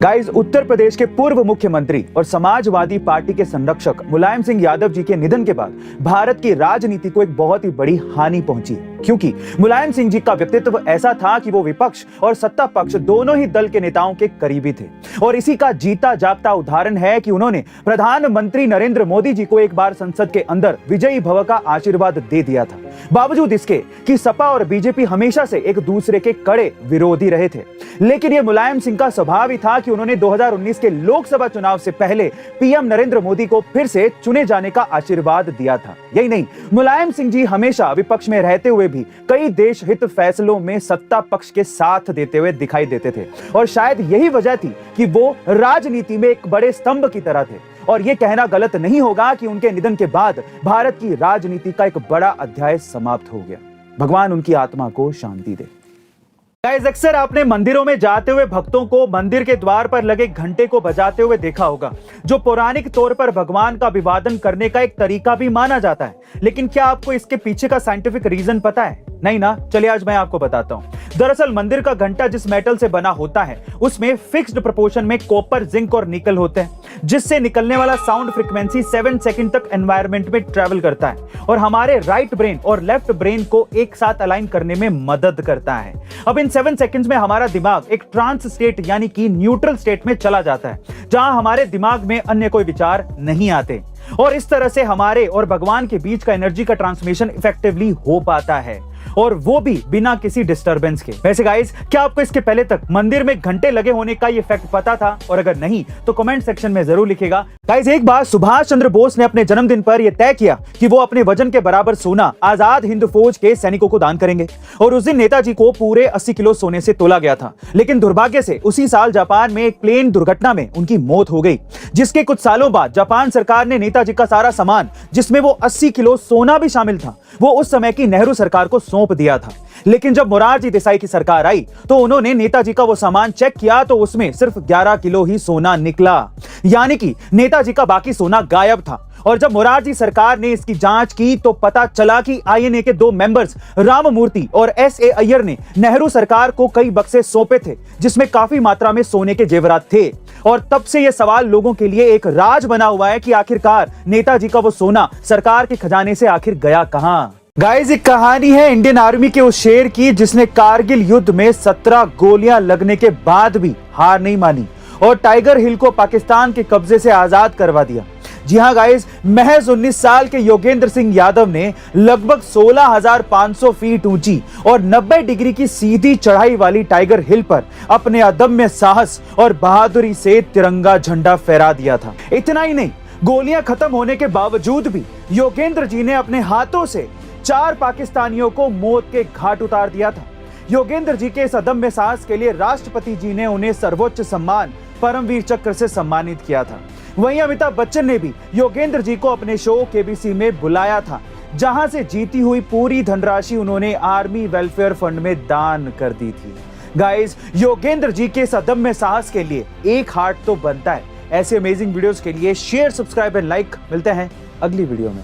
Guys, Uttar Pradesh के पूर्व मुख्यमंत्री और समाजवादी पार्टी के संरक्षक मुलायम सिंह यादव जी के निधन के बाद भारत की राजनीति को एक बहुत ही बड़ी हानि पहुंची, क्योंकि मुलायम सिंह जी का व्यक्तित्व ऐसा था कि वो विपक्ष और सत्ता पक्ष दोनों ही दल के नेताओं के करीबी थे। और इसी का जीता जागता उदाहरण है कि उन्होंने प्रधानमंत्री नरेंद्र मोदी जी को एक बार संसद के अंदर विजयी भव का आशीर्वाद दे दिया था, बावजूद इसके कि सपा और बीजेपी हमेशा से एक दूसरे के कड़े विरोधी रहे थे। लेकिन ये मुलायम सिंह का स्वभाव ही था कि उन्होंने 2019 के लोकसभा चुनाव से पहले पीएम नरेंद्र मोदी को फिर से चुने जाने का आशीर्वाद दिया था। यही नहीं, मुलायम सिंह जी हमेशा विपक्ष में रहते हुए भी कई देश हित फैसलों में सत्ता पक्ष के साथ देते हुए दिखाई देते थे, और शायद यही वजह थी कि वो राजनीति में एक बड़े स्तंभ की तरह थे। और ये कहना गलत नहीं होगा कि उनके निधन के बाद भारत की राजनीति का एक बड़ा अध्याय समाप्त हो गया। भगवान उनकी आत्मा को शांति दे। गाइस, अक्सर आपने मंदिरों में जाते हुए भक्तों को मंदिर के द्वार पर लगे घंटे को बजाते हुए देखा होगा, जो पौराणिक तौर पर भगवान का अभिवादन करने का एक तरीका भी माना जाता है। लेकिन क्या आपको इसके पीछे का साइंटिफिक रीजन पता है? नहीं ना? चलिए आज मैं आपको बताता हूं। दरअसल मंदिर का घंटा जिस मेटल से बना होता है उसमें फिक्स्ड प्रोपोर्शन में कॉपर, जिंक और निकल होते हैं, जिससे निकलने वाला साउंड फ्रीक्वेंसी 7 सेकंड तक एनवायरनमेंट में ट्रेवल करता है और हमारे राइट ब्रेन और लेफ्ट ब्रेन को एक साथ अलाइन करने में मदद करता है। अब इन 7 सेकंड्स में हमारा दिमाग एक ट्रांस स्टेट यानी कि न्यूट्रल स्टेट में चला जाता है, जहां हमारे दिमाग में अन्य कोई विचार नहीं आते, और इस तरह से हमारे और भगवान के बीच का एनर्जी का ट्रांसमिशन इफेक्टिवली हो पाता है, और वो भी बिना किसी डिस्टरबेंस के। वैसे गाइस, क्या आपको इसके पहले तक मंदिर में घंटे लगे होने का ये फैक्ट पता था? और अगर नहीं तो कमेंट सेक्शन में जरूर लिखिएगा। गाइस, एक बार सुभाष चंद्र बोस ने अपने जन्मदिन पर यह तय किया कि वो अपने वजन के बराबर सोना आजाद हिंद फौज के सैनिकों को दान करेंगे, और उस दिन नेताजी को पूरे 80 किलो सोने से तोला गया था। लेकिन दुर्भाग्य से उसी साल जापान में एक प्लेन दुर्घटना में उनकी मौत हो गई, जिसके कुछ सालों बाद जापान सरकार ने नेताजी का सारा सामान, जिसमें वो 80 किलो सोना भी शामिल था, वो उस समय की नेहरू सरकार को सौंप दिया था। लेकिन जब मोरारजी देसाई की सरकार आई तो उन्होंने नेताजी का वो सामान चेक किया तो उसमें सिर्फ 11 किलो ही सोना निकला, यानी कि नेताजी का बाकी सोना गायब था। और जब मोरारजी सरकार ने इसकी जांच की तो पता चला कि आईएनए के 2 मेंबर्स राममूर्ति और एसए अय्यर ने नेहरू सरकार को कई बक्से सौंपे थे, जिसमें काफी मात्रा में सोने के जेवरात थे। और तब से यह सवाल लोगों के लिए एक राज बना हुआ है कि आखिरकार नेताजी का वो सोना सरकार के खजाने से आखिर गया कहां। गाइस, एक कहानी है इंडियन आर्मी के उस शेर की जिसने कारगिल युद्ध में 17 गोलियां लगने के बाद भी हार नहीं मानी और टाइगर हिल को पाकिस्तान के कब्जे से आजाद करवा दिया। जी हां गाइस, महज 19 साल के योगेंद्र सिंह यादव ने लगभग 16,500 फीट ऊंची और 90 डिग्री की सीधी चढ़ाई वाली टाइगर हिल पर अपने अदम्य साहस और बहादुरी से तिरंगा झंडा फहरा दिया था। इतना ही नहीं, गोलियां खत्म होने के बावजूद भी योगेंद्र जी ने अपने हाथों से 4 पाकिस्तानियों को मौत के घाट उतार दिया था। योगेंद्र जी के इस अदम्य साहस के लिए राष्ट्रपति जी ने उन्हें सर्वोच्च सम्मान परमवीर चक्र से सम्मानित किया था। वहीं अमिताभ बच्चन ने भी योगेंद्र जी को अपने शो केबीसी में बुलाया था, जहां से जीती हुई पूरी धनराशि उन्होंने आर्मी वेलफेयर फंड में दान कर दी थी। गाइस, योगेंद्र जी के इस अदम्य साहस के लिए एक हार्ट तो बनता है। ऐसे अमेजिंग वीडियोस के लिए शेयर, सब्सक्राइब एंड लाइक। मिलते हैं अगली वीडियो में।